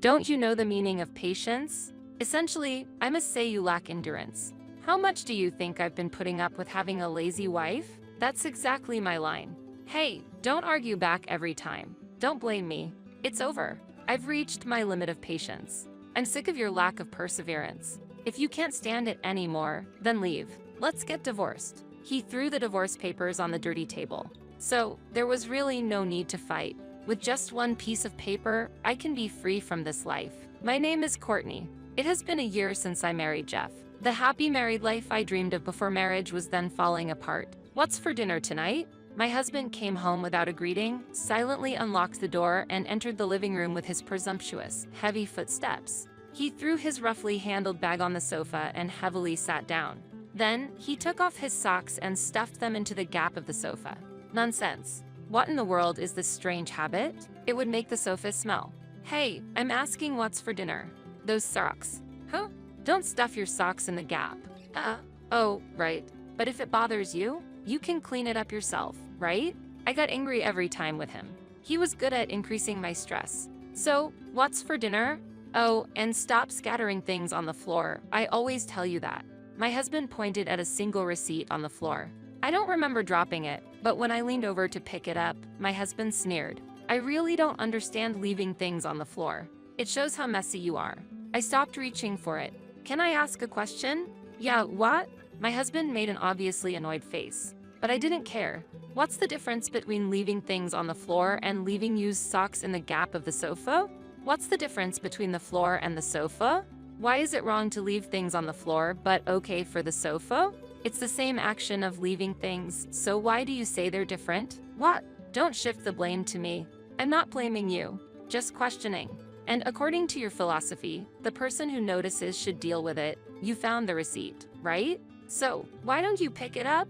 Don't you know the meaning of patience? Essentially, I must say you lack endurance. How much do you think I've been putting up with having a lazy wife? That's exactly my line. Hey, don't argue back every time. Don't blame me. It's over. I've reached my limit of patience. I'm sick of your lack of perseverance. If you can't stand it anymore, then leave. Let's get divorced. He threw the divorce papers on the dirty table. So, there was really no need to fight. With just one piece of paper, I can be free from this life. My name is Courtney. It has been a year since I married Jeff. The happy married life I dreamed of before marriage was then falling apart. What's for dinner tonight? My husband came home without a greeting, silently unlocked the door, and entered the living room with his presumptuous, heavy footsteps. He threw his roughly handled bag on the sofa and heavily sat down. Then, he took off his socks and stuffed them into the gap of the sofa. Nonsense. What in the world is this strange habit? It would make the sofa smell. Hey, I'm asking what's for dinner. Those socks. Huh? Don't stuff your socks in the gap. Oh, right. But if it bothers you, you can clean it up yourself, right? I got angry every time with him. He was good at increasing my stress. So, what's for dinner? Oh, and stop scattering things on the floor. I always tell you that. My husband pointed at a single receipt on the floor. I don't remember dropping it, but when I leaned over to pick it up, my husband sneered. I really don't understand leaving things on the floor. It shows how messy you are. I stopped reaching for it. Can I ask a question? Yeah, what? My husband made an obviously annoyed face. But I didn't care. What's the difference between leaving things on the floor and leaving used socks in the gap of the sofa? What's the difference between the floor and the sofa? Why is it wrong to leave things on the floor, but okay for the sofa? It's the same action of leaving things, so why do you say they're different? What? Don't shift the blame to me. I'm not blaming you, just questioning. And according to your philosophy, the person who notices should deal with it. You found the receipt, right? So, why don't you pick it up?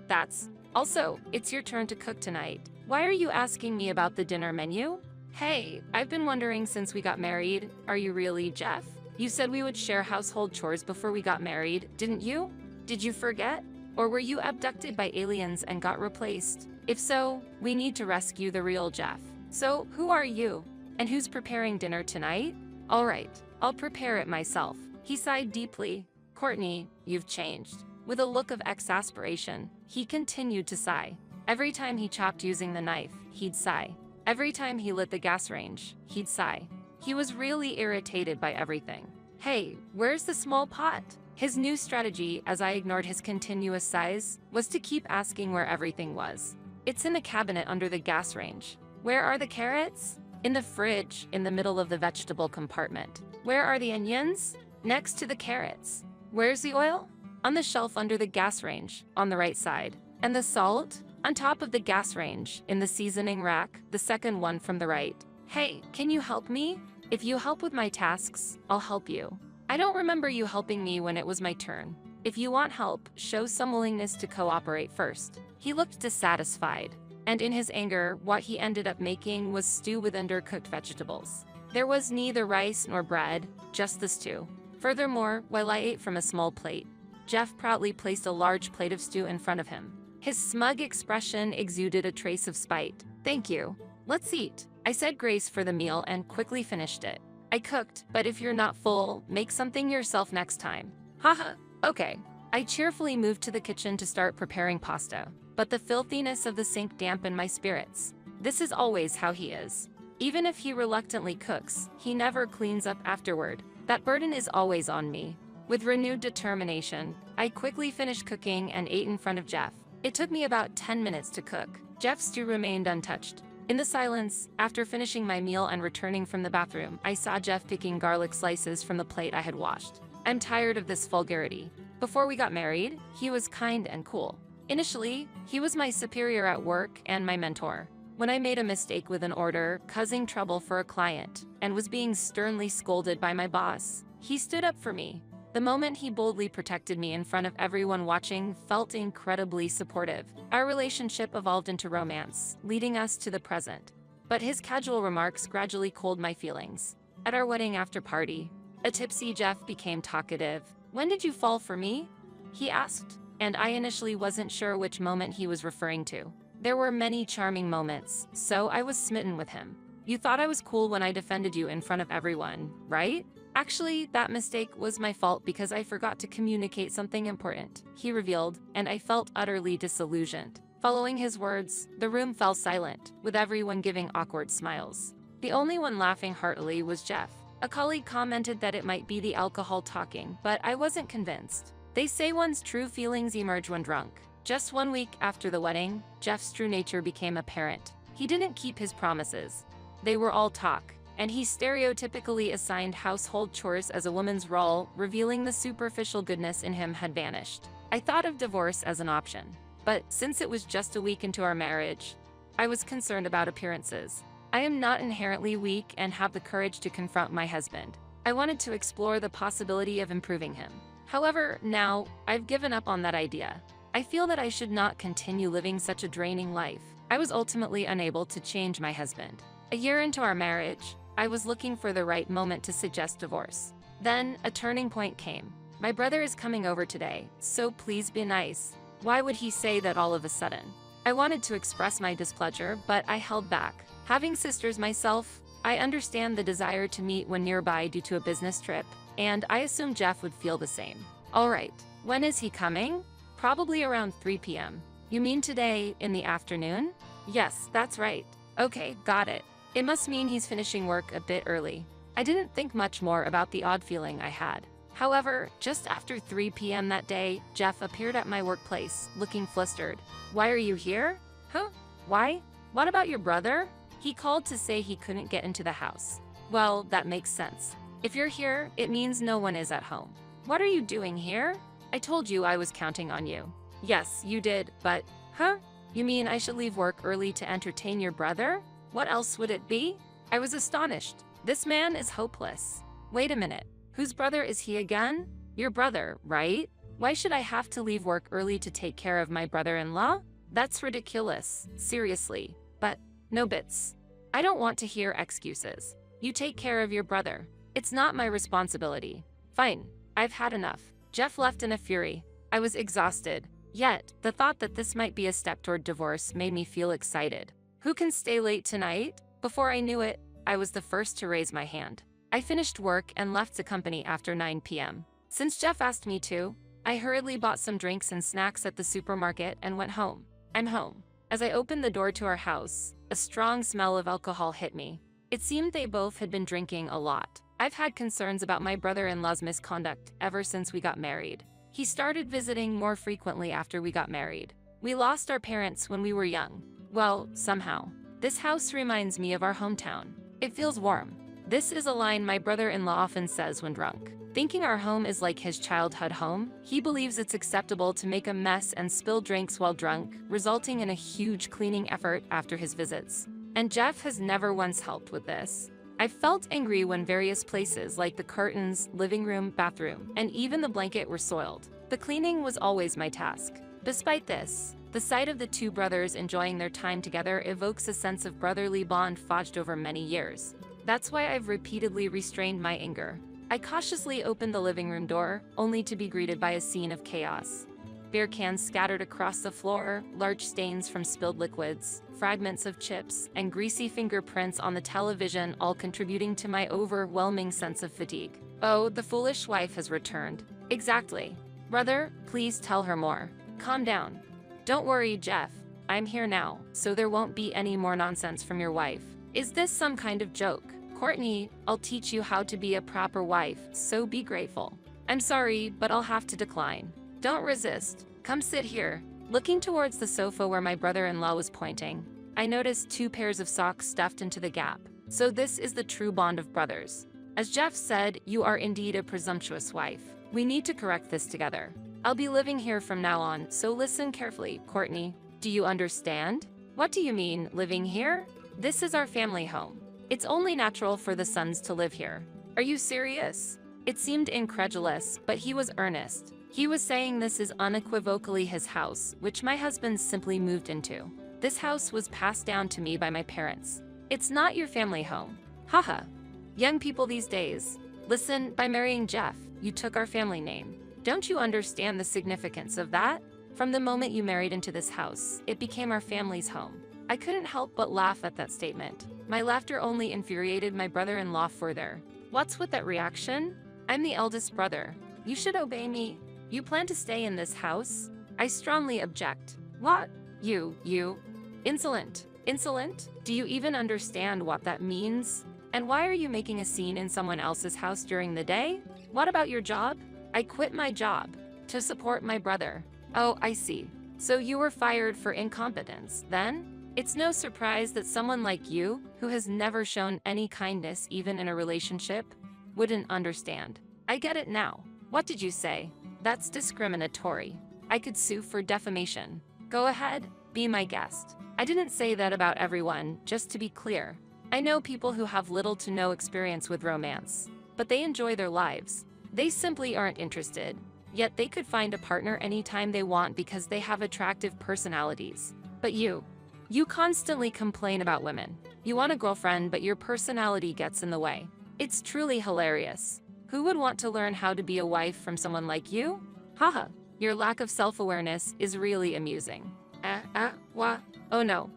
That's... Also, it's your turn to cook tonight. Why are you asking me about the dinner menu? Hey, I've been wondering since we got married, are you really Jeff? You said we would share household chores before we got married, didn't you? Did you forget? Or were you abducted by aliens and got replaced? If so, we need to rescue the real Jeff. So, who are you? And who's preparing dinner tonight? All right, I'll prepare it myself. He sighed deeply. Courtney, you've changed. With a look of exasperation, he continued to sigh. Every time he chopped using the knife, he'd sigh. Every time he lit the gas range, he'd sigh. He was really irritated by everything. Hey, where's the small pot? His new strategy, as I ignored his continuous sighs, was to keep asking where everything was. It's in the cabinet under the gas range. Where are the carrots? In the fridge, in the middle of the vegetable compartment. Where are the onions? Next to the carrots. Where's the oil? On the shelf under the gas range, on the right side. And the salt? On top of the gas range, in the seasoning rack, the second one from the right. Hey, can you help me? If you help with my tasks, I'll help you. I don't remember you helping me when it was my turn. If you want help, show some willingness to cooperate first. He looked dissatisfied, and in his anger, what he ended up making was stew with undercooked vegetables. There was neither rice nor bread, just the stew. Furthermore, while I ate from a small plate, Jeff proudly placed a large plate of stew in front of him. His smug expression exuded a trace of spite. Thank you. Let's eat. I said grace for the meal and quickly finished it. I cooked, but if you're not full, make something yourself next time. Haha, okay. I cheerfully moved to the kitchen to start preparing pasta, but the filthiness of the sink dampened my spirits. This is always how he is. Even if he reluctantly cooks, he never cleans up afterward. That burden is always on me. With renewed determination, I quickly finished cooking and ate in front of Jeff. It took me about 10 minutes to cook. Jeff's stew remained untouched. In the silence, after finishing my meal and returning from the bathroom, I saw Jeff picking garlic slices from the plate I had washed. I'm tired of this vulgarity. Before we got married, he was kind and cool. Initially, he was my superior at work and my mentor. When I made a mistake with an order, causing trouble for a client, and was being sternly scolded by my boss, he stood up for me. The moment he boldly protected me in front of everyone watching felt incredibly supportive. Our relationship evolved into romance, leading us to the present. But his casual remarks gradually cooled my feelings. At our wedding after party, a tipsy Jeff became talkative. When did you fall for me? He asked, and I initially wasn't sure which moment he was referring to. There were many charming moments, so I was smitten with him. You thought I was cool when I defended you in front of everyone, right? Actually, that mistake was my fault because I forgot to communicate something important, he revealed, and I felt utterly disillusioned. Following his words, the room fell silent, with everyone giving awkward smiles. The only one laughing heartily was Jeff. A colleague commented that it might be the alcohol talking, but I wasn't convinced. They say one's true feelings emerge when drunk. Just 1 week after the wedding, Jeff's true nature became apparent. He didn't keep his promises. They were all talk, and he stereotypically assigned household chores as a woman's role, revealing the superficial goodness in him had vanished. I thought of divorce as an option, but since it was just a week into our marriage, I was concerned about appearances. I am not inherently weak and have the courage to confront my husband. I wanted to explore the possibility of improving him. However, now, I've given up on that idea. I feel that I should not continue living such a draining life. I was ultimately unable to change my husband. A year into our marriage, I was looking for the right moment to suggest divorce. Then, a turning point came. My brother is coming over today, so please be nice. Why would he say that all of a sudden? I wanted to express my displeasure, but I held back. Having sisters myself, I understand the desire to meet when nearby due to a business trip, and I assume Jeff would feel the same. All right, when is he coming? Probably around 3 p.m. You mean today, in the afternoon? Yes, that's right. Okay, got it. It must mean he's finishing work a bit early. I didn't think much more about the odd feeling I had. However, just after 3 p.m. that day, Jeff appeared at my workplace, looking flustered. Why are you here? Huh? Why? What about your brother? He called to say he couldn't get into the house. Well, that makes sense. If you're here, it means no one is at home. What are you doing here? I told you I was counting on you. Yes, you did, but... Huh? You mean I should leave work early to entertain your brother? What else would it be? I was astonished. This man is hopeless. Wait a minute. Whose brother is he again? Your brother, right? Why should I have to leave work early to take care of my brother-in-law? That's ridiculous. Seriously. But, no bits. I don't want to hear excuses. You take care of your brother. It's not my responsibility. Fine. I've had enough. Jeff left in a fury. I was exhausted. Yet, the thought that this might be a step toward divorce made me feel excited. Who can stay late tonight? Before I knew it, I was the first to raise my hand. I finished work and left the company after 9 p.m. Since Jeff asked me to, I hurriedly bought some drinks and snacks at the supermarket and went home. I'm home. As I opened the door to our house, a strong smell of alcohol hit me. It seemed they both had been drinking a lot. I've had concerns about my brother-in-law's misconduct ever since we got married. He started visiting more frequently after we got married. We lost our parents when we were young. Well, somehow. This house reminds me of our hometown. It feels warm. This is a line my brother-in-law often says when drunk. Thinking our home is like his childhood home, he believes it's acceptable to make a mess and spill drinks while drunk, resulting in a huge cleaning effort after his visits. And Jeff has never once helped with this. I felt angry when various places like the curtains, living room, bathroom, and even the blanket were soiled. The cleaning was always my task. Despite this, the sight of the two brothers enjoying their time together evokes a sense of brotherly bond forged over many years. That's why I've repeatedly restrained my anger. I cautiously opened the living room door, only to be greeted by a scene of chaos. Beer cans scattered across the floor, large stains from spilled liquids, fragments of chips, and greasy fingerprints on the television, all contributing to my overwhelming sense of fatigue. Oh, the foolish wife has returned. Exactly. Brother, please tell her more. Calm down. Don't worry, Jeff. I'm here now, so there won't be any more nonsense from your wife. Is this some kind of joke? Courtney, I'll teach you how to be a proper wife, so be grateful. I'm sorry, but I'll have to decline. Don't resist. Come sit here. Looking towards the sofa where my brother-in-law was pointing, I noticed 2 pairs of socks stuffed into the gap. So this is the true bond of brothers. As Jeff said, you are indeed a presumptuous wife. We need to correct this together. I'll be living here from now on, so listen carefully, Courtney. Do you understand? What do you mean, living here? This is our family home. It's only natural for the sons to live here. Are you serious? It seemed incredulous, but he was earnest. He was saying this is unequivocally his house, which my husband simply moved into. This house was passed down to me by my parents. It's not your family home. Haha. Young people these days. Listen, by marrying Jeff, you took our family name. Don't you understand the significance of that? From the moment you married into this house, it became our family's home. I couldn't help but laugh at that statement. My laughter only infuriated my brother-in-law further. What's with that reaction? I'm the eldest brother. You should obey me. You plan to stay in this house? I strongly object. What? You. Insolent. Insolent? Do you even understand what that means? And why are you making a scene in someone else's house during the day? What about your job? I quit my job to support my brother. Oh, I see. So you were fired for incompetence, then? It's no surprise that someone like you, who has never shown any kindness even in a relationship, wouldn't understand. I get it now. What did you say? That's discriminatory. I could sue for defamation. Go ahead, be my guest. I didn't say that about everyone, just to be clear. I know people who have little to no experience with romance, but they enjoy their lives. They simply aren't interested, yet they could find a partner anytime they want because they have attractive personalities. But you constantly complain about women. You want a girlfriend, but your personality gets in the way. It's truly hilarious. Who would want to learn how to be a wife from someone like you? Haha, your lack of self-awareness is really amusing. What? Oh no.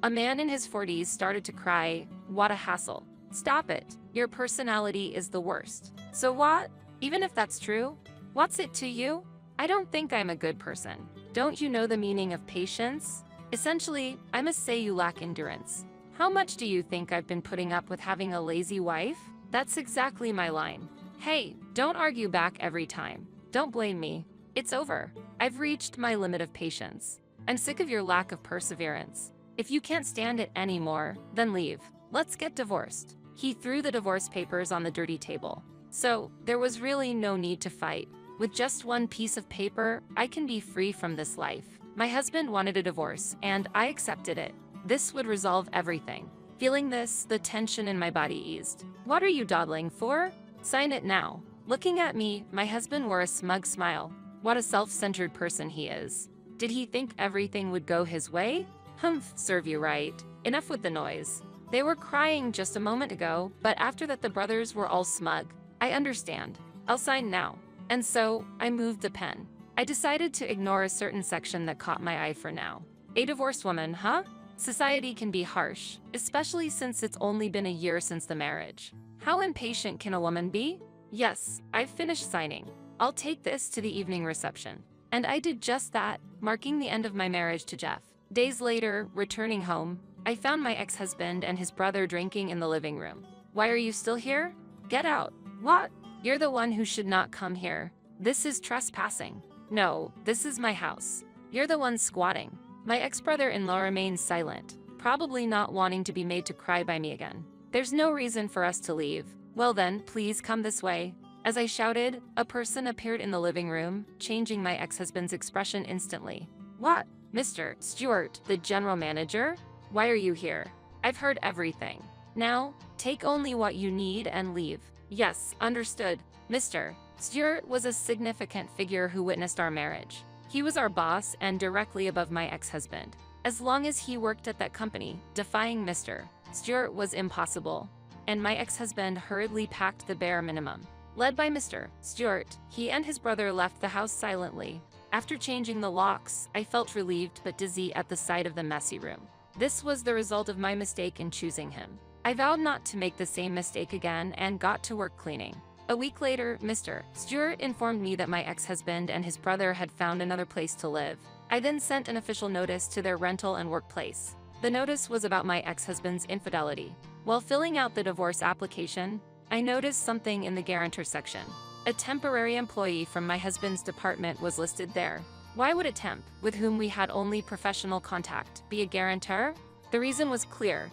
A man in his 40s started to cry. What a hassle. Stop it. Your personality is the worst. So what? Even if that's true, what's it to you? I don't think I'm a good person. Don't you know the meaning of patience? Essentially, I must say you lack endurance. How much do you think I've been putting up with having a lazy wife? That's exactly my line. Hey, don't argue back every time. Don't blame me. It's over. I've reached my limit of patience. I'm sick of your lack of perseverance. If you can't stand it anymore, then leave. Let's get divorced. He threw the divorce papers on the dirty table. So, there was really no need to fight. With just one piece of paper, I can be free from this life. My husband wanted a divorce, and I accepted it. This would resolve everything. Feeling this, the tension in my body eased. What are you dawdling for? Sign it now. Looking at me, my husband wore a smug smile. What a self-centered person he is. Did he think everything would go his way? Humph, serve you right. Enough with the noise. They were crying just a moment ago, but after that the brothers were all smug. I understand. I'll sign now. And so, I moved the pen. I decided to ignore a certain section that caught my eye for now. A divorced woman, huh? Society can be harsh, especially since it's only been a year since the marriage. How impatient can a woman be? Yes, I've finished signing. I'll take this to the evening reception. And I did just that, marking the end of my marriage to Jeff. Days later, returning home, I found my ex-husband and his brother drinking in the living room. Why are you still here? Get out. What? You're the one who should not come here. This is trespassing. No, this is my house. You're the one squatting. My ex-brother-in-law remains silent, probably not wanting to be made to cry by me again. There's no reason for us to leave. Well then, please come this way. As I shouted, a person appeared in the living room, changing my ex-husband's expression instantly. What? Mr. Stewart, the general manager? Why are you here? I've heard everything. Now, take only what you need and leave. Yes, understood. Mr. Stewart was a significant figure who witnessed our marriage. He was our boss and directly above my ex-husband. As long as he worked at that company, defying Mr. Stewart was impossible. And my ex-husband hurriedly packed the bare minimum. Led by Mr. Stewart, he and his brother left the house silently. After changing the locks, I felt relieved but dizzy at the sight of the messy room. This was the result of my mistake in choosing him. I vowed not to make the same mistake again and got to work cleaning. A week later, Mr. Stewart informed me that my ex-husband and his brother had found another place to live. I then sent an official notice to their rental and workplace. The notice was about my ex-husband's infidelity. While filling out the divorce application, I noticed something in the guarantor section. A temporary employee from my husband's department was listed there. Why would a temp, with whom we had only professional contact, be a guarantor? The reason was clear.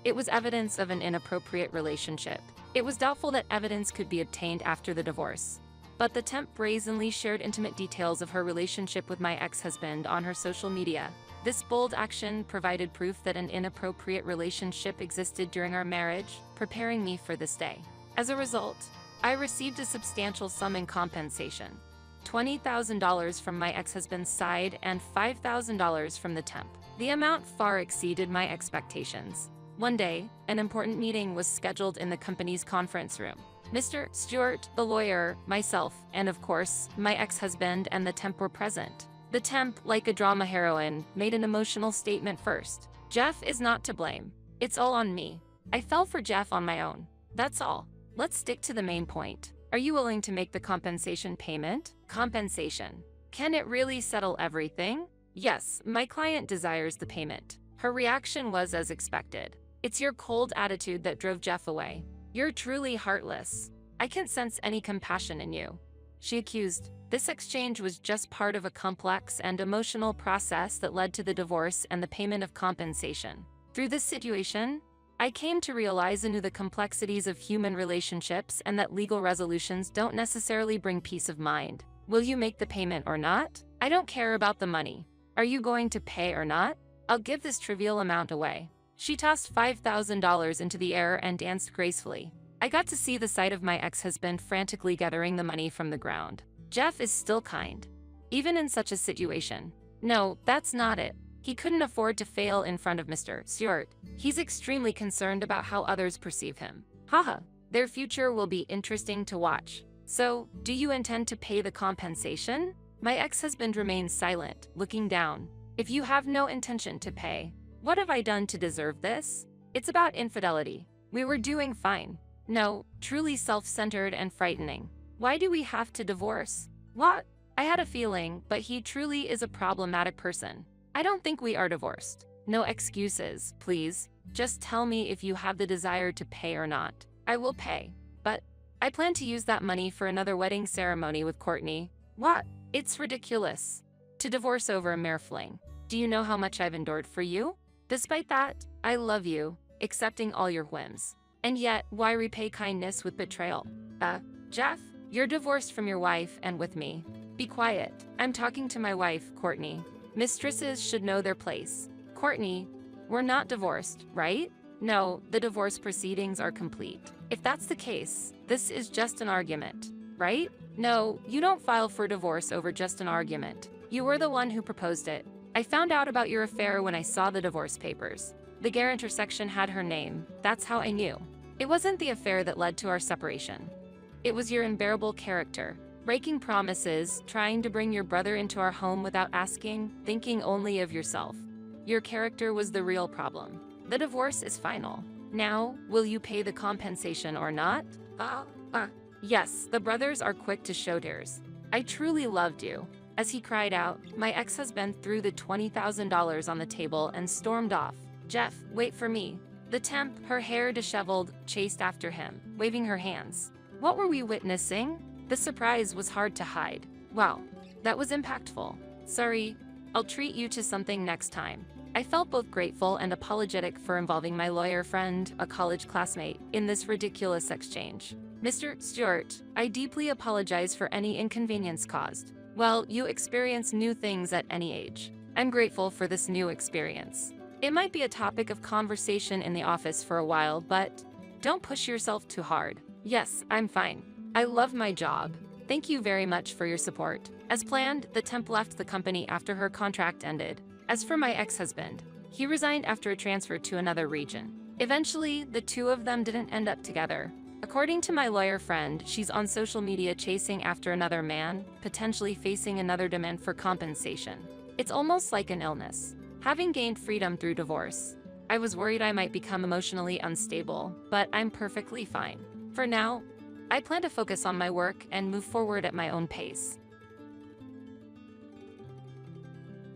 It was evidence of an inappropriate relationship. It was doubtful that evidence could be obtained after the divorce. But the temp brazenly shared intimate details of her relationship with my ex-husband on her social media. This bold action provided proof that an inappropriate relationship existed during our marriage, preparing me for this day. As a result, I received a substantial sum in compensation. $20,000 from my ex-husband's side and $5,000 from the temp. The amount far exceeded my expectations. One day, an important meeting was scheduled in the company's conference room. Mr. Stewart, the lawyer, myself, and of course, my ex-husband and the temp were present. The temp, like a drama heroine, made an emotional statement first. Jeff is not to blame. It's all on me. I fell for Jeff on my own. That's all. Let's stick to the main point. Are you willing to make the compensation payment? Compensation. Can it really settle everything? Yes, my client desires the payment. Her reaction was as expected. It's your cold attitude that drove Jeff away. You're truly heartless. I can't sense any compassion in you. She accused. This exchange was just part of a complex and emotional process that led to the divorce and the payment of compensation. Through this situation, I came to realize anew the complexities of human relationships and that legal resolutions don't necessarily bring peace of mind. Will you make the payment or not? I don't care about the money. Are you going to pay or not? I'll give this trivial amount away. She tossed $5,000 into the air and danced gracefully. I got to see the sight of my ex-husband frantically gathering the money from the ground. Jeff is still kind, even in such a situation. No, that's not it. He couldn't afford to fail in front of Mr. Stewart. He's extremely concerned about how others perceive him. Haha, their future will be interesting to watch. So, do you intend to pay the compensation? My ex-husband remains silent, looking down. If you have no intention to pay, what have I done to deserve this? It's about infidelity. We were doing fine. No, truly self-centered and frightening. Why do we have to divorce? What? I had a feeling, but he truly is a problematic person. I don't think we are divorced. No excuses, please. Just tell me if you have the desire to pay or not. I will pay. But I plan to use that money for another wedding ceremony with Courtney. What? It's ridiculous. To divorce over a mere fling. Do you know how much I've endured for you? Despite that, I love you, accepting all your whims. And yet, why repay kindness with betrayal? Jeff, you're divorced from your wife and with me. Be quiet. I'm talking to my wife, Courtney. Mistresses should know their place. Courtney, we're not divorced, right? No, the divorce proceedings are complete. If that's the case, this is just an argument, right? No, you don't file for divorce over just an argument. You were the one who proposed it. I found out about your affair when I saw the divorce papers. The guarantor section had her name. That's how I knew. It wasn't the affair that led to our separation. It was your unbearable character. Breaking promises, trying to bring your brother into our home without asking, thinking only of yourself. Your character was the real problem. The divorce is final. Now, will you pay the compensation or not? Yes, the brothers are quick to show theirs. I truly loved you. As he cried out, my ex-husband threw the $20,000 on the table and stormed off. Jeff, wait for me. The temp, her hair disheveled, chased after him, waving her hands. What were we witnessing? The surprise was hard to hide. Wow, that was impactful. Sorry, I'll treat you to something next time. I felt both grateful and apologetic for involving my lawyer friend, a college classmate, in this ridiculous exchange. Mr. Stewart, I deeply apologize for any inconvenience caused. Well, you experience new things at any age. I'm grateful for this new experience. It might be a topic of conversation in the office for a while, but don't push yourself too hard. Yes, I'm fine. I love my job. Thank you very much for your support. As planned, the temp left the company after her contract ended. As for my ex-husband, he resigned after a transfer to another region. Eventually, the two of them didn't end up together. According to my lawyer friend, she's on social media chasing after another man, potentially facing another demand for compensation. It's almost like an illness. Having gained freedom through divorce, I was worried I might become emotionally unstable, but I'm perfectly fine. For now, I plan to focus on my work and move forward at my own pace.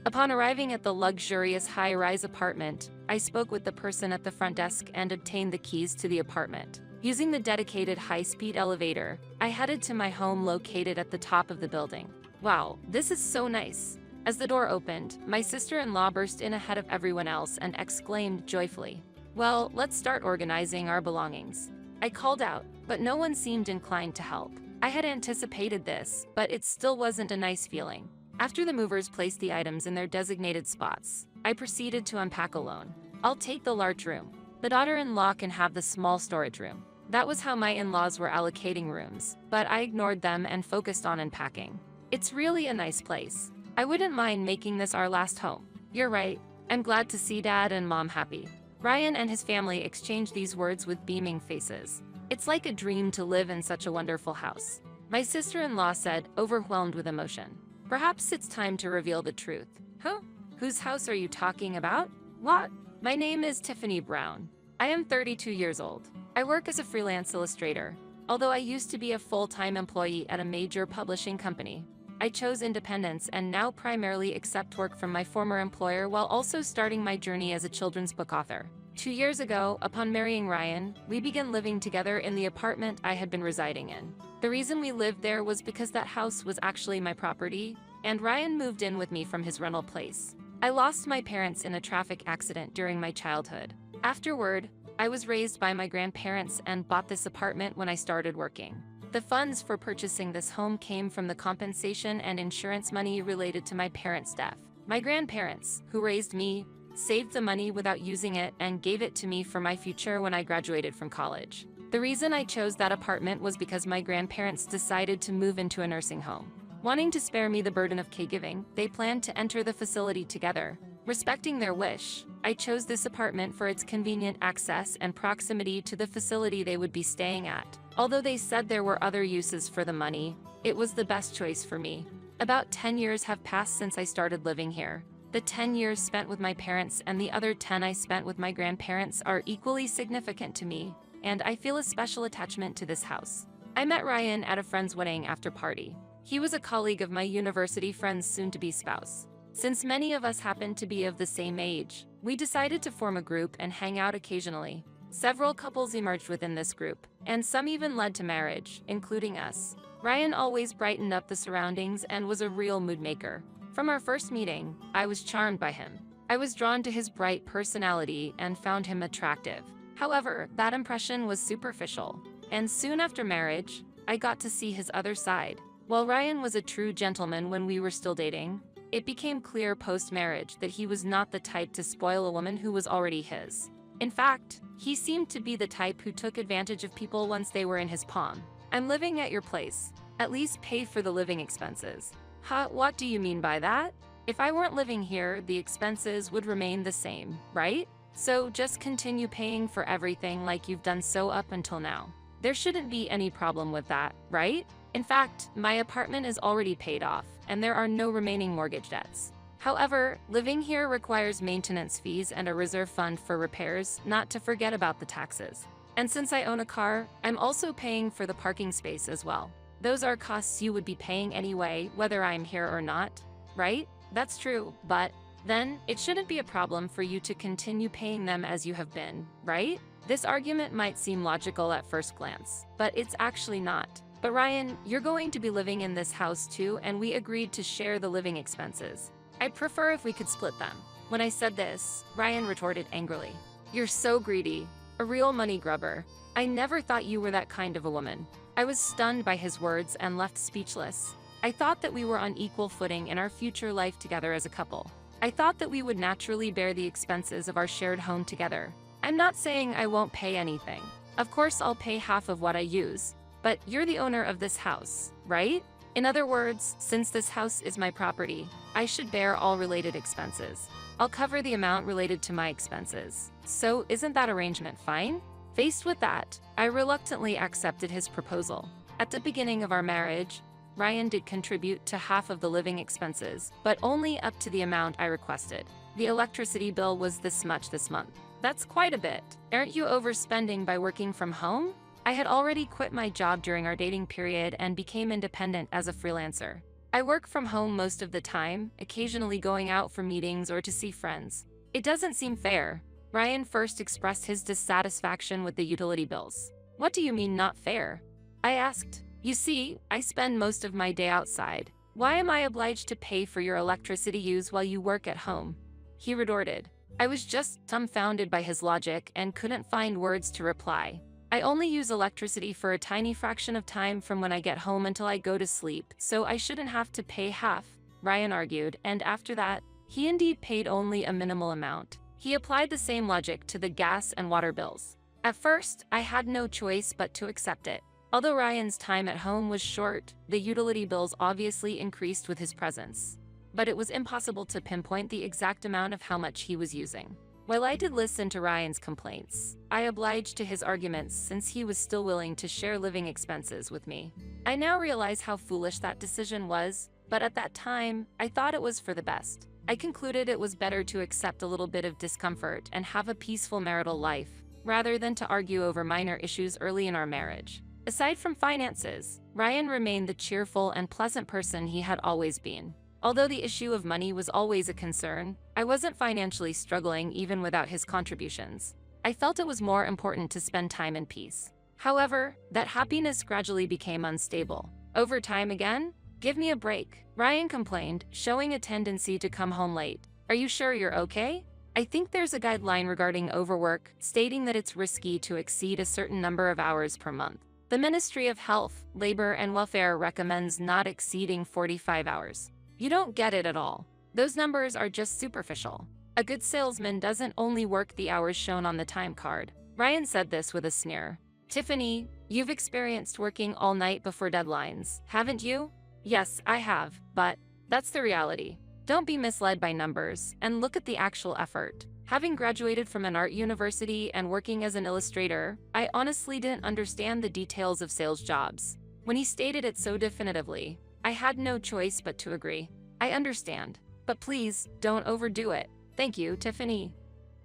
Upon arriving at the luxurious high-rise apartment, I spoke with the person at the front desk and obtained the keys to the apartment. Using the dedicated high-speed elevator, I headed to my home located at the top of the building. Wow, this is so nice. As the door opened, my sister-in-law burst in ahead of everyone else and exclaimed joyfully, "Well, let's start organizing our belongings." I called out, but no one seemed inclined to help. I had anticipated this, but it still wasn't a nice feeling. After the movers placed the items in their designated spots, I proceeded to unpack alone. I'll take the large room. The daughter-in-law can have the small storage room. That was how my in-laws were allocating rooms, but I ignored them and focused on unpacking. It's really a nice place. I wouldn't mind making this our last home. You're right. I'm glad to see Dad and Mom happy. Ryan and his family exchanged these words with beaming faces. It's like a dream to live in such a wonderful house. My sister-in-law said, overwhelmed with emotion. Perhaps it's time to reveal the truth. Huh? Whose house are you talking about? What? My name is Tiffany Brown. I am 32 years old. I work as a freelance illustrator. Although I used to be a full-time employee at a major publishing company, I chose independence and now primarily accept work from my former employer while also starting my journey as a children's book author. 2 years ago, upon marrying Ryan, we began living together in the apartment I had been residing in. The reason we lived there was because that house was actually my property, and Ryan moved in with me from his rental place. I lost my parents in a traffic accident during my childhood. Afterward, I was raised by my grandparents and bought this apartment when I started working. The funds for purchasing this home came from the compensation and insurance money related to my parents' death. My grandparents, who raised me, saved the money without using it and gave it to me for my future when I graduated from college. The reason I chose that apartment was because my grandparents decided to move into a nursing home. Wanting to spare me the burden of caregiving, they planned to enter the facility together. Respecting their wish, I chose this apartment for its convenient access and proximity to the facility they would be staying at. Although they said there were other uses for the money, it was the best choice for me. About 10 years have passed since I started living here. The 10 years spent with my parents and the other 10 I spent with my grandparents are equally significant to me, and I feel a special attachment to this house. I met Ryan at a friend's wedding after party. He was a colleague of my university friend's soon-to-be spouse. Since many of us happened to be of the same age, we decided to form a group and hang out occasionally. Several couples emerged within this group, and some even led to marriage, including us. Ryan always brightened up the surroundings and was a real mood maker. From our first meeting, I was charmed by him. I was drawn to his bright personality and found him attractive. However, that impression was superficial, and soon after marriage, I got to see his other side. While Ryan was a true gentleman when we were still dating, it became clear post-marriage that he was not the type to spoil a woman who was already his. In fact, he seemed to be the type who took advantage of people once they were in his palm. I'm living at your place. At least pay for the living expenses. Huh, what do you mean by that? If I weren't living here, the expenses would remain the same, right? So just continue paying for everything like you've done so up until now. There shouldn't be any problem with that, right? In fact, my apartment is already paid off, and there are no remaining mortgage debts. However, living here requires maintenance fees and a reserve fund for repairs, not to forget about the taxes. And since I own a car, I'm also paying for the parking space as well. Those are costs you would be paying anyway, whether I'm here or not, right? That's true, but then it shouldn't be a problem for you to continue paying them as you have been, right? This argument might seem logical at first glance, but it's actually not. But Ryan, you're going to be living in this house too, and we agreed to share the living expenses. I'd prefer if we could split them. When I said this, Ryan retorted angrily. You're so greedy, a real money grubber. I never thought you were that kind of a woman. I was stunned by his words and left speechless. I thought that we were on equal footing in our future life together as a couple. I thought that we would naturally bear the expenses of our shared home together. I'm not saying I won't pay anything. Of course I'll pay half of what I use. But you're the owner of this house, right? In other words, since this house is my property, I should bear all related expenses. I'll cover the amount related to my expenses. So isn't that arrangement fine? Faced with that, I reluctantly accepted his proposal. At the beginning of our marriage, Ryan did contribute to half of the living expenses, but only up to the amount I requested. The electricity bill was this much this month. That's quite a bit. Aren't you overspending by working from home? I had already quit my job during our dating period and became independent as a freelancer. I work from home most of the time, occasionally going out for meetings or to see friends. It doesn't seem fair. Ryan first expressed his dissatisfaction with the utility bills. What do you mean not fair? I asked. You see, I spend most of my day outside. Why am I obliged to pay for your electricity use while you work at home? He retorted. I was just dumbfounded by his logic and couldn't find words to reply. I only use electricity for a tiny fraction of time from when I get home until I go to sleep, so I shouldn't have to pay half, Ryan argued, and after that, he indeed paid only a minimal amount. He applied the same logic to the gas and water bills. At first, I had no choice but to accept it. Although Ryan's time at home was short, the utility bills obviously increased with his presence. But it was impossible to pinpoint the exact amount of how much he was using. While I did listen to Ryan's complaints, I obliged to his arguments since he was still willing to share living expenses with me. I now realize how foolish that decision was, but at that time, I thought it was for the best. I concluded it was better to accept a little bit of discomfort and have a peaceful marital life, rather than to argue over minor issues early in our marriage. Aside from finances, Ryan remained the cheerful and pleasant person he had always been. Although the issue of money was always a concern, I wasn't financially struggling even without his contributions. I felt it was more important to spend time in peace. However, that happiness gradually became unstable. Over time again? Give me a break, Ryan complained, showing a tendency to come home late. Are you sure you're okay? I think there's a guideline regarding overwork, stating that it's risky to exceed a certain number of hours per month. The Ministry of Health, Labor and Welfare recommends not exceeding 45 hours. You don't get it at all. Those numbers are just superficial. A good salesman doesn't only work the hours shown on the time card. Ryan said this with a sneer. Tiffany, you've experienced working all night before deadlines, haven't you? Yes, I have, but that's the reality. Don't be misled by numbers, and look at the actual effort. Having graduated from an art university and working as an illustrator, I honestly didn't understand the details of sales jobs. When he stated it so definitively, I had no choice but to agree. I understand, but please, don't overdo it. Thank you, Tiffany.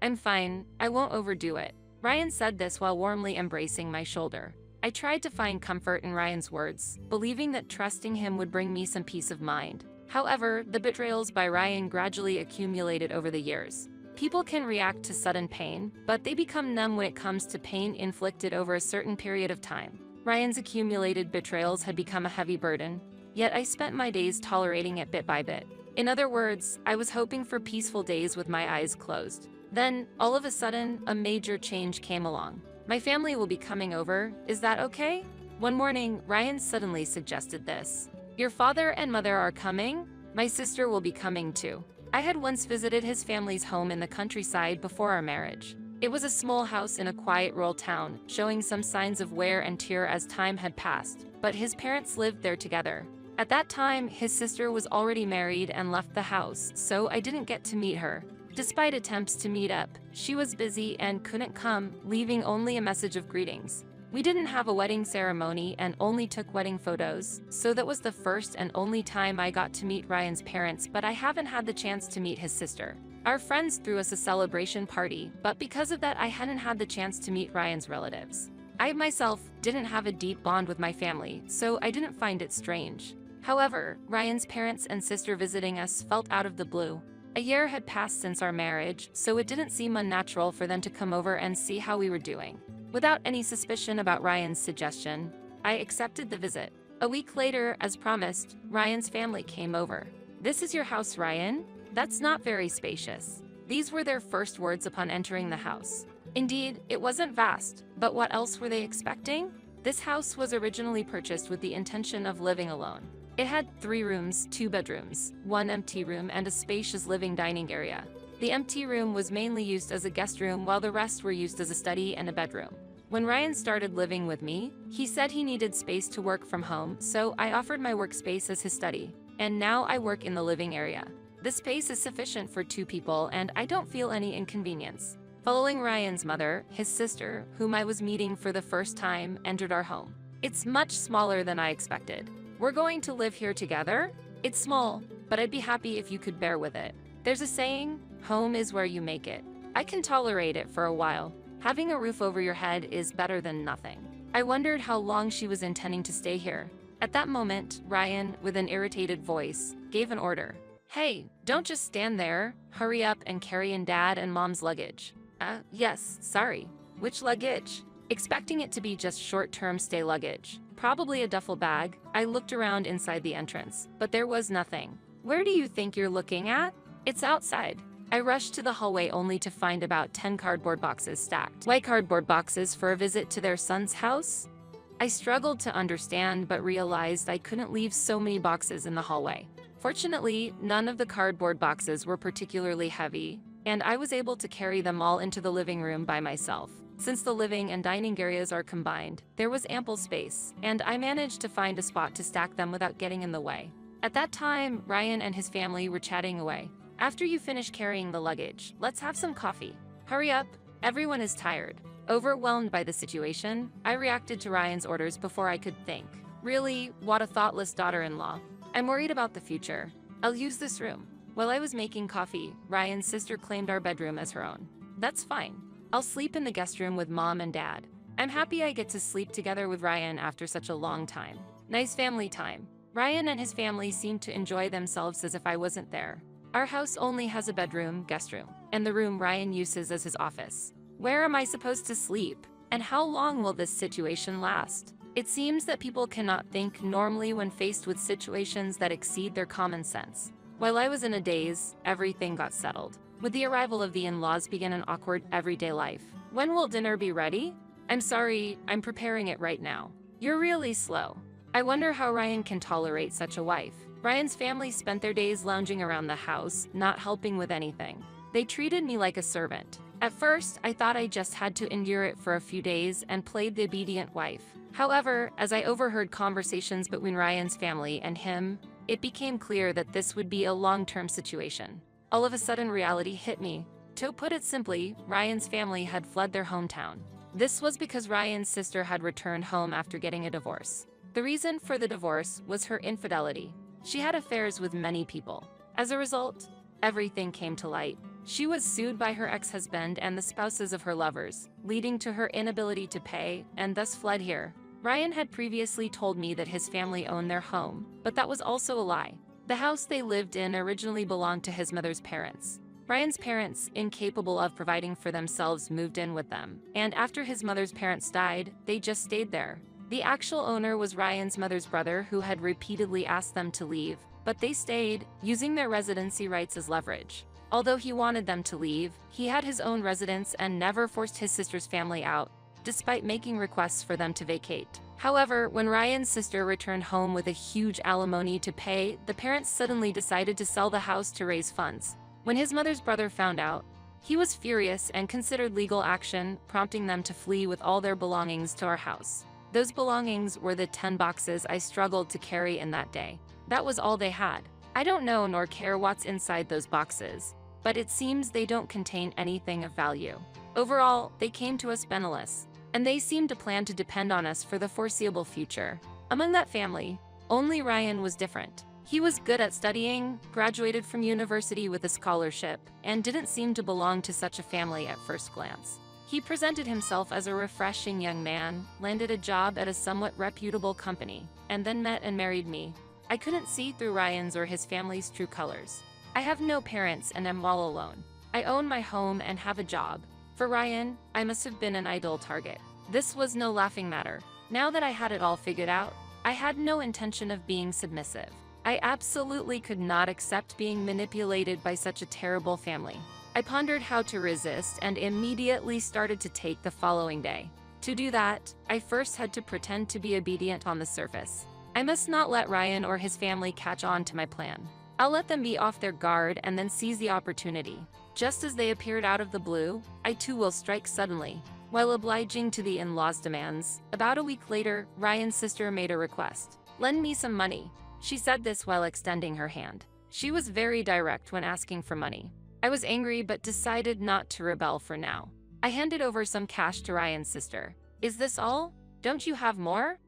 I'm fine, I won't overdo it. Ryan said this while warmly embracing my shoulder. I tried to find comfort in Ryan's words, believing that trusting him would bring me some peace of mind. However, the betrayals by Ryan gradually accumulated over the years. People can react to sudden pain, but they become numb when it comes to pain inflicted over a certain period of time. Ryan's accumulated betrayals had become a heavy burden, yet I spent my days tolerating it bit by bit. In other words, I was hoping for peaceful days with my eyes closed. Then, all of a sudden, a major change came along. My family will be coming over, is that okay? One morning, Ryan suddenly suggested this. Your father and mother are coming? My sister will be coming too. I had once visited his family's home in the countryside before our marriage. It was a small house in a quiet rural town, showing some signs of wear and tear as time had passed, but his parents lived there together. At that time, his sister was already married and left the house, so I didn't get to meet her. Despite attempts to meet up, she was busy and couldn't come, leaving only a message of greetings. We didn't have a wedding ceremony and only took wedding photos, so that was the first and only time I got to meet Ryan's parents, but I haven't had the chance to meet his sister. Our friends threw us a celebration party, but because of that I hadn't had the chance to meet Ryan's relatives. I myself didn't have a deep bond with my family, so I didn't find it strange. However, Ryan's parents and sister visiting us felt out of the blue. A year had passed since our marriage, so it didn't seem unnatural for them to come over and see how we were doing. Without any suspicion about Ryan's suggestion, I accepted the visit. A week later, as promised, Ryan's family came over. This is your house, Ryan? That's not very spacious. These were their first words upon entering the house. Indeed, it wasn't vast, but what else were they expecting? This house was originally purchased with the intention of living alone. It had 3 rooms, 2 bedrooms, 1 empty room, and a spacious living dining area. The empty room was mainly used as a guest room while the rest were used as a study and a bedroom. When Ryan started living with me, he said he needed space to work from home, so I offered my workspace as his study, and now I work in the living area. The space is sufficient for 2 people and I don't feel any inconvenience. Following Ryan's mother, his sister, whom I was meeting for the first time, entered our home. It's much smaller than I expected. We're going to live here together? It's small, but I'd be happy if you could bear with it. There's a saying, home is where you make it. I can tolerate it for a while. Having a roof over your head is better than nothing. I wondered how long she was intending to stay here. At that moment, Ryan, with an irritated voice, gave an order. Hey, don't just stand there. Hurry up and carry in Dad and Mom's luggage. Yes, sorry. Which luggage? Expecting it to be just short-term stay luggage. Probably a duffel bag. I looked around inside the entrance, but there was nothing. Where do you think you're looking at? It's outside. I rushed to the hallway only to find about 10 cardboard boxes stacked. White cardboard boxes for a visit to their son's house? I struggled to understand but realized I couldn't leave so many boxes in the hallway. Fortunately, none of the cardboard boxes were particularly heavy, and I was able to carry them all into the living room by myself. Since the living and dining areas are combined, there was ample space, and I managed to find a spot to stack them without getting in the way. At that time, Ryan and his family were chatting away. After you finish carrying the luggage, let's have some coffee. Hurry up, everyone is tired. Overwhelmed by the situation, I reacted to Ryan's orders before I could think. Really, what a thoughtless daughter-in-law. I'm worried about the future. I'll use this room. While I was making coffee, Ryan's sister claimed our bedroom as her own. That's fine. I'll sleep in the guest room with mom and dad. I'm happy I get to sleep together with Ryan after such a long time. Nice family time. Ryan and his family seemed to enjoy themselves as if I wasn't there. Our house only has a bedroom, guest room, and the room Ryan uses as his office. Where am I supposed to sleep? And how long will this situation last? It seems that people cannot think normally when faced with situations that exceed their common sense. While I was in a daze, everything got settled. With the arrival of the in-laws began an awkward everyday life. When will dinner be ready? I'm sorry, I'm preparing it right now. You're really slow. I wonder how Ryan can tolerate such a wife. Ryan's family spent their days lounging around the house, not helping with anything. They treated me like a servant. At first, I thought I just had to endure it for a few days and played the obedient wife. However, as I overheard conversations between Ryan's family and him, it became clear that this would be a long-term situation. All of a sudden, reality hit me. To put it simply, Ryan's family had fled their hometown. This was because Ryan's sister had returned home after getting a divorce. The reason for the divorce was her infidelity. She had affairs with many people. As a result, everything came to light. She was sued by her ex-husband and the spouses of her lovers, leading to her inability to pay, and thus fled here. Ryan had previously told me that his family owned their home, but that was also a lie. The house they lived in originally belonged to his mother's parents. Ryan's parents, incapable of providing for themselves, moved in with them, and after his mother's parents died, they just stayed there. The actual owner was Ryan's mother's brother, who had repeatedly asked them to leave, but they stayed, using their residency rights as leverage. Although he wanted them to leave, he had his own residence and never forced his sister's family out, despite making requests for them to vacate. However, when Ryan's sister returned home with a huge alimony to pay, the parents suddenly decided to sell the house to raise funds. When his mother's brother found out, he was furious and considered legal action, prompting them to flee with all their belongings to our house. Those belongings were the 10 boxes I struggled to carry in that day. That was all they had. I don't know nor care what's inside those boxes, but it seems they don't contain anything of value. Overall, they came to us penniless, and they seemed to plan to depend on us for the foreseeable future. Among that family, only Ryan was different. He was good at studying, graduated from university with a scholarship, and didn't seem to belong to such a family at first glance. He presented himself as a refreshing young man, landed a job at a somewhat reputable company, and then met and married me. I couldn't see through Ryan's or his family's true colors. I have no parents and am all alone. I own my home and have a job. For Ryan, I must have been an ideal target. This was no laughing matter. Now that I had it all figured out, I had no intention of being submissive. I absolutely could not accept being manipulated by such a terrible family. I pondered how to resist and immediately started to take the following day. To do that, I first had to pretend to be obedient on the surface. I must not let Ryan or his family catch on to my plan. I'll let them be off their guard and then seize the opportunity. Just as they appeared out of the blue, I too will strike suddenly. While obliging to the in-laws' demands, about a week later, Ryan's sister made a request. "Lend me some money." She said this while extending her hand. She was very direct when asking for money. I was angry but decided not to rebel for now. I handed over some cash to Ryan's sister. "Is this all? Don't you have more?"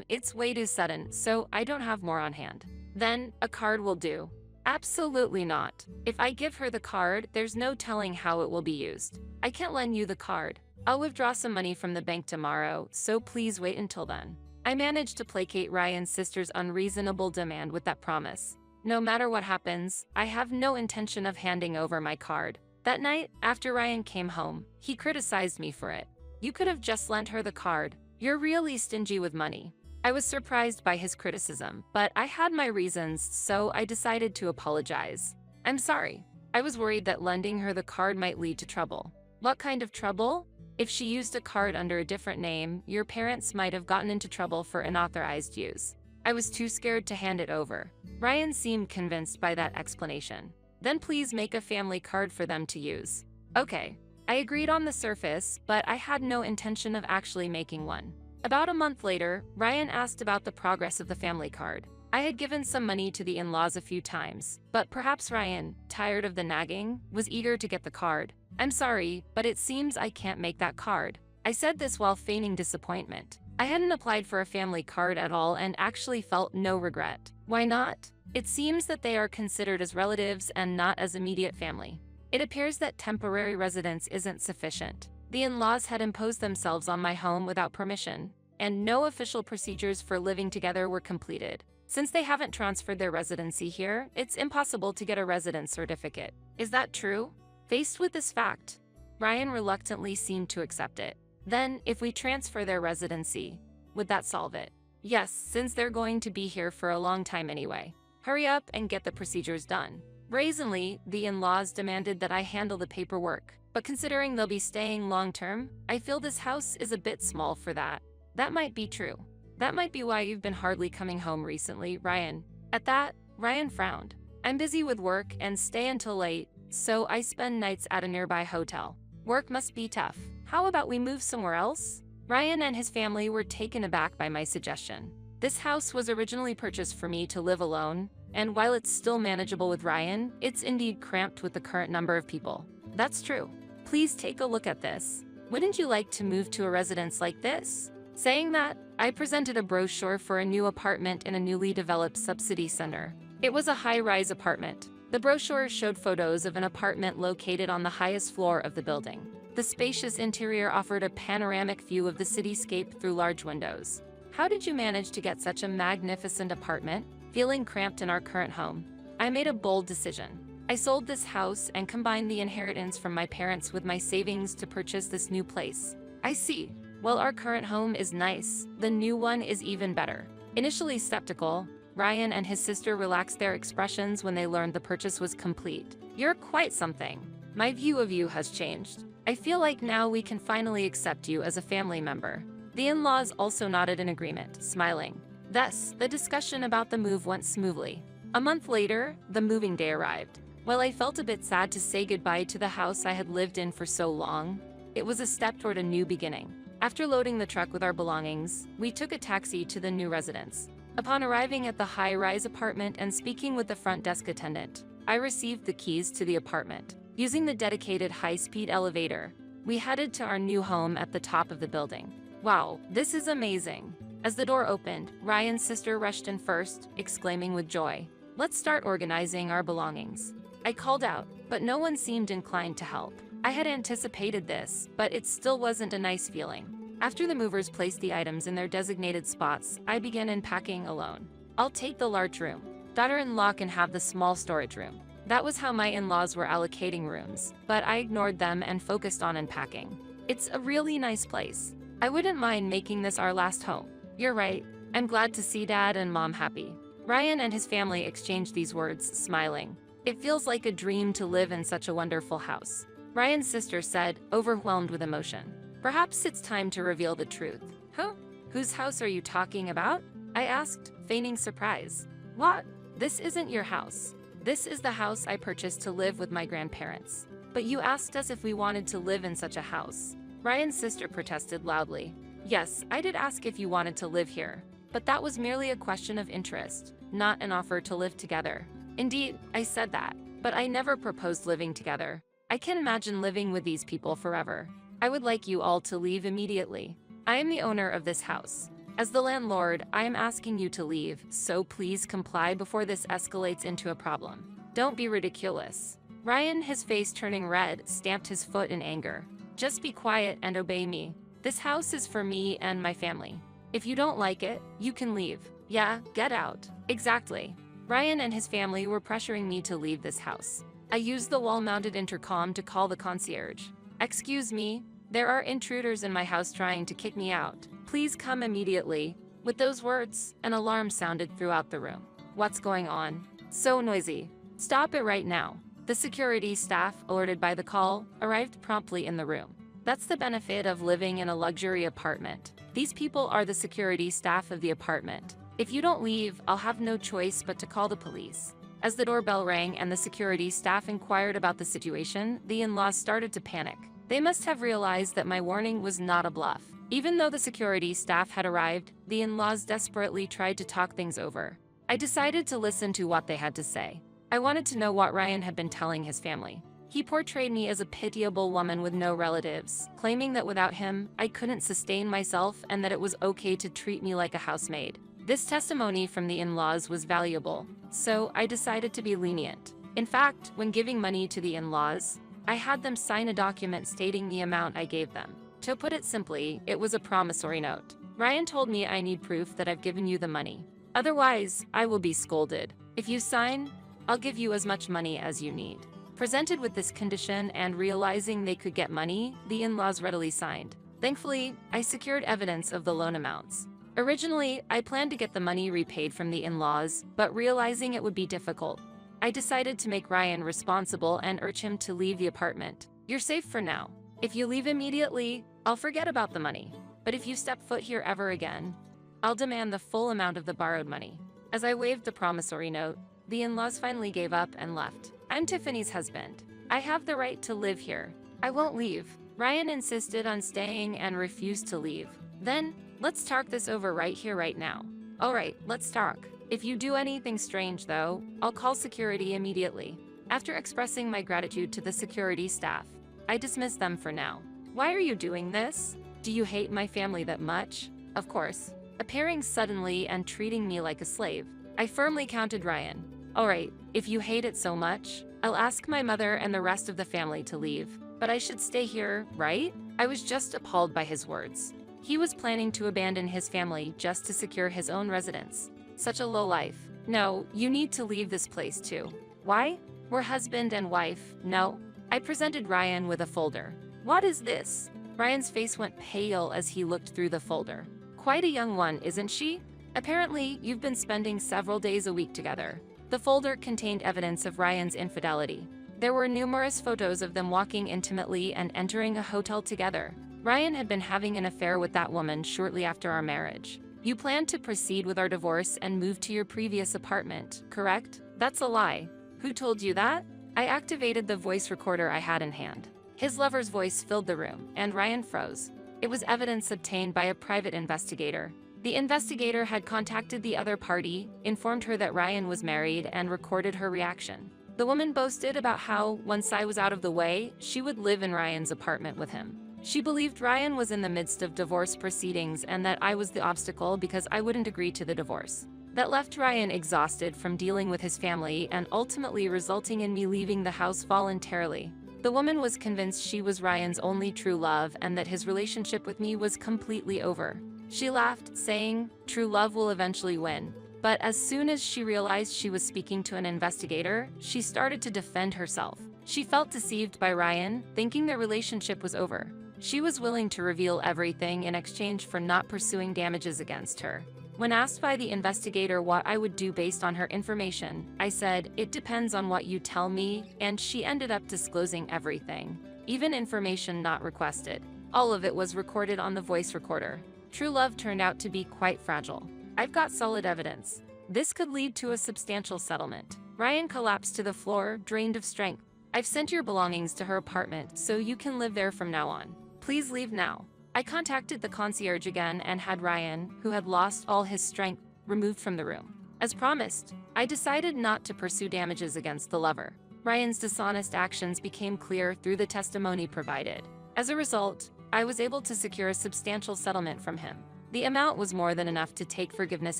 It's way too sudden, so I don't have more on hand." "Then, a card will do." "Absolutely not. If I give her the card, there's no telling how it will be used. I can't lend you the card. I'll withdraw some money from the bank tomorrow, so please wait until then." I managed to placate Ryan's sister's unreasonable demand with that promise. No matter what happens, I have no intention of handing over my card. That night, after Ryan came home, he criticized me for it. "You could have just lent her the card. You're really stingy with money." I was surprised by his criticism, but I had my reasons, so I decided to apologize. "I'm sorry. I was worried that lending her the card might lead to trouble." "What kind of trouble?" "If she used a card under a different name, your parents might have gotten into trouble for unauthorized use." I was too scared to hand it over. Ryan seemed convinced by that explanation. "Then please make a family card for them to use." Okay. I agreed on the surface, but I had no intention of actually making one. About a month later, Ryan asked about the progress of the family card. I had given some money to the in-laws a few times, but perhaps Ryan, tired of the nagging, was eager to get the card. "I'm sorry, but it seems I can't make that card." I said this while feigning disappointment. I hadn't applied for a family card at all and actually felt no regret. "Why not?" It seems that they are considered as relatives and not as immediate family. It appears that temporary residence isn't sufficient. The in-laws had imposed themselves on my home without permission, and no official procedures for living together were completed. Since they haven't transferred their residency here, it's impossible to get a residence certificate. Is that true? Faced with this fact, Ryan reluctantly seemed to accept it. Then, if we transfer their residency, would that solve it? Yes, since they're going to be here for a long time anyway. Hurry up and get the procedures done. Brazenly, the in-laws demanded that I handle the paperwork, but considering they'll be staying long-term, I feel this house is a bit small for that. That might be true. That might be why you've been hardly coming home recently, Ryan. At that, Ryan frowned. I'm busy with work and stay until late, so I spend nights at a nearby hotel. Work must be tough. How about we move somewhere else? Ryan and his family were taken aback by my suggestion. This house was originally purchased for me to live alone, and while it's still manageable with Ryan, it's indeed cramped with the current number of people. That's true. Please take a look at this. Wouldn't you like to move to a residence like this? Saying that, I presented a brochure for a new apartment in a newly developed subsidy center. It was a high-rise apartment. The brochure showed photos of an apartment located on the highest floor of the building. The spacious interior offered a panoramic view of the cityscape through large windows. How did you manage to get such a magnificent apartment, feeling cramped in our current home? I made a bold decision. I sold this house and combined the inheritance from my parents with my savings to purchase this new place. I see. While our current home is nice, the new one is even better. Initially skeptical, Ryan and his sister relaxed their expressions when they learned the purchase was complete. You're quite something. My view of you has changed. I feel like now we can finally accept you as a family member. The in-laws also nodded in agreement, smiling. Thus, the discussion about the move went smoothly. A month later, the moving day arrived. While I felt a bit sad to say goodbye to the house I had lived in for so long, it was a step toward a new beginning. After loading the truck with our belongings, we took a taxi to the new residence. Upon arriving at the high-rise apartment and speaking with the front desk attendant, I received the keys to the apartment. Using the dedicated high-speed elevator, we headed to our new home at the top of the building. Wow, this is amazing. As the door opened, Ryan's sister rushed in first, exclaiming with joy, "Let's start organizing our belongings." I called out, but no one seemed inclined to help. I had anticipated this, but it still wasn't a nice feeling. After the movers placed the items in their designated spots, I began unpacking alone. I'll take the large room. Daughter-in-law can have the small storage room. That was how my in-laws were allocating rooms, but I ignored them and focused on unpacking. It's a really nice place. I wouldn't mind making this our last home. You're right. I'm glad to see Dad and Mom happy. Ryan and his family exchanged these words, smiling. It feels like a dream to live in such a wonderful house. Ryan's sister said, overwhelmed with emotion. Perhaps it's time to reveal the truth. Huh? Whose house are you talking about? I asked, feigning surprise. What? This isn't your house. This is the house I purchased to live with my grandparents. But you asked us if we wanted to live in such a house. Ryan's sister protested loudly. Yes, I did ask if you wanted to live here, but that was merely a question of interest, not an offer to live together. Indeed, I said that, but I never proposed living together. I can't imagine living with these people forever. I would like you all to leave immediately. I am the owner of this house. As the landlord, I am asking you to leave, so please comply before this escalates into a problem. Don't be ridiculous. Ryan, his face turning red, stamped his foot in anger. Just be quiet and obey me. This house is for me and my family. If you don't like it, you can leave. Yeah, get out. Exactly. Ryan and his family were pressuring me to leave this house. I used the wall-mounted intercom to call the concierge. Excuse me, there are intruders in my house trying to kick me out. Please come immediately. With those words, an alarm sounded throughout the room. What's going on? So noisy. Stop it right now. The security staff, alerted by the call, arrived promptly in the room. That's the benefit of living in a luxury apartment. These people are the security staff of the apartment. If you don't leave, I'll have no choice but to call the police. As the doorbell rang and the security staff inquired about the situation, the in-laws started to panic. They must have realized that my warning was not a bluff. Even though the security staff had arrived, the in-laws desperately tried to talk things over. I decided to listen to what they had to say. I wanted to know what Ryan had been telling his family. He portrayed me as a pitiable woman with no relatives, claiming that without him, I couldn't sustain myself and that it was okay to treat me like a housemaid. This testimony from the in-laws was valuable, so I decided to be lenient. In fact, when giving money to the in-laws, I had them sign a document stating the amount I gave them. To put it simply, it was a promissory note. Ryan told me I need proof that I've given you the money. Otherwise, I will be scolded. If you sign, I'll give you as much money as you need. Presented with this condition and realizing they could get money, the in-laws readily signed. Thankfully, I secured evidence of the loan amounts. Originally, I planned to get the money repaid from the in-laws, but realizing it would be difficult, I decided to make Ryan responsible and urge him to leave the apartment. You're safe for now. If you leave immediately, I'll forget about the money. But if you step foot here ever again, I'll demand the full amount of the borrowed money. As I waved the promissory note, the in-laws finally gave up and left. I'm Tiffany's husband. I have the right to live here. I won't leave. Ryan insisted on staying and refused to leave. Then, let's talk this over right here, right now. All right, let's talk. If you do anything strange though, I'll call security immediately. After expressing my gratitude to the security staff, I dismissed them for now. Why are you doing this? Do you hate my family that much? Of course. Appearing suddenly and treating me like a slave, I firmly countered Ryan. All right, if you hate it so much, I'll ask my mother and the rest of the family to leave. But I should stay here, right? I was just appalled by his words. He was planning to abandon his family just to secure his own residence. Such a low life. No, you need to leave this place too. Why? We're husband and wife. No. I presented Ryan with a folder. What is this? Ryan's face went pale as he looked through the folder. Quite a young one, isn't she? Apparently, you've been spending several days a week together. The folder contained evidence of Ryan's infidelity. There were numerous photos of them walking intimately and entering a hotel together. Ryan had been having an affair with that woman shortly after our marriage. You planned to proceed with our divorce and move to your previous apartment, correct? That's a lie. Who told you that? I activated the voice recorder I had in hand. His lover's voice filled the room, and Ryan froze. It was evidence obtained by a private investigator. The investigator had contacted the other party, informed her that Ryan was married, and recorded her reaction. The woman boasted about how, once I was out of the way, she would live in Ryan's apartment with him. She believed Ryan was in the midst of divorce proceedings and that I was the obstacle because I wouldn't agree to the divorce. That left Ryan exhausted from dealing with his family and ultimately resulting in me leaving the house voluntarily. The woman was convinced she was Ryan's only true love and that his relationship with me was completely over. She laughed, saying, "True love will eventually win." But as soon as she realized she was speaking to an investigator, she started to defend herself. She felt deceived by Ryan, thinking their relationship was over. She was willing to reveal everything in exchange for not pursuing damages against her. When asked by the investigator what I would do based on her information, I said, "It depends on what you tell me," and she ended up disclosing everything, even information not requested. All of it was recorded on the voice recorder. True love turned out to be quite fragile. I've got solid evidence. This could lead to a substantial settlement. Ryan collapsed to the floor, drained of strength. I've sent your belongings to her apartment, so you can live there from now on. Please leave now. I contacted the concierge again and had Ryan, who had lost all his strength, removed from the room. As promised, I decided not to pursue damages against the lover. Ryan's dishonest actions became clear through the testimony provided. As a result, I was able to secure a substantial settlement from him. The amount was more than enough to take forgiveness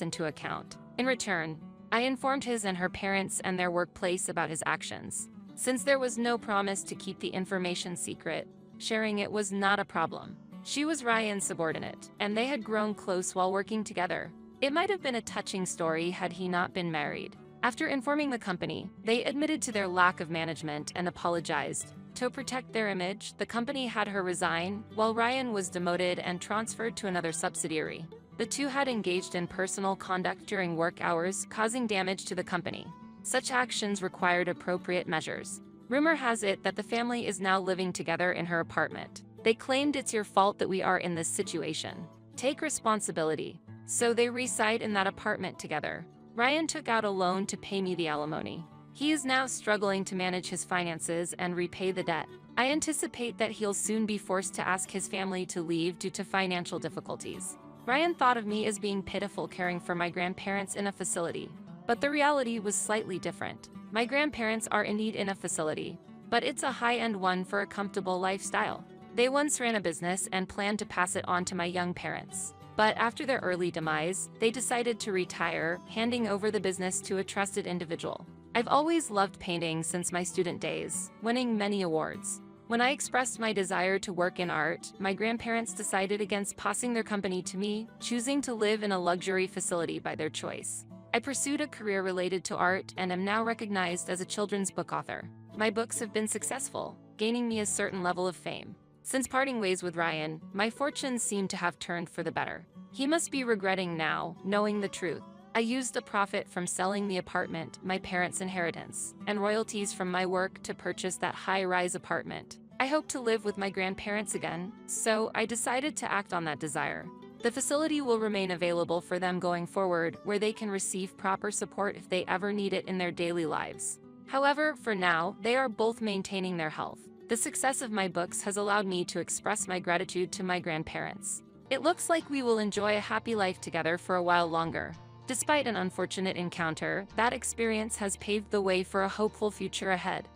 into account. In return, I informed his and her parents and their workplace about his actions. Since there was no promise to keep the information secret, sharing it was not a problem. She was Ryan's subordinate, and they had grown close while working together. It might have been a touching story had he not been married. After informing the company, they admitted to their lack of management and apologized. To protect their image, the company had her resign, while Ryan was demoted and transferred to another subsidiary. The two had engaged in personal conduct during work hours, causing damage to the company. Such actions required appropriate measures. Rumor has it that the family is now living together in her apartment. They claimed it's your fault that we are in this situation. Take responsibility. So they reside in that apartment together. Ryan took out a loan to pay me the alimony. He is now struggling to manage his finances and repay the debt. I anticipate that he'll soon be forced to ask his family to leave due to financial difficulties. Ryan thought of me as being pitiful caring for my grandparents in a facility. But the reality was slightly different. My grandparents are indeed in a facility, but it's a high-end one for a comfortable lifestyle. They once ran a business and planned to pass it on to my young parents. But after their early demise, they decided to retire, handing over the business to a trusted individual. I've always loved painting since my student days, winning many awards. When I expressed my desire to work in art, my grandparents decided against passing their company to me, choosing to live in a luxury facility by their choice. I pursued a career related to art and am now recognized as a children's book author. My books have been successful, gaining me a certain level of fame. Since parting ways with Ryan, my fortunes seem to have turned for the better. He must be regretting now, knowing the truth. I used the profit from selling the apartment, my parents' inheritance, and royalties from my work to purchase that high-rise apartment. I hope to live with my grandparents again, so I decided to act on that desire. The facility will remain available for them going forward, where they can receive proper support if they ever need it in their daily lives. However, for now, they are both maintaining their health. The success of my books has allowed me to express my gratitude to my grandparents. It looks like we will enjoy a happy life together for a while longer. Despite an unfortunate encounter, that experience has paved the way for a hopeful future ahead.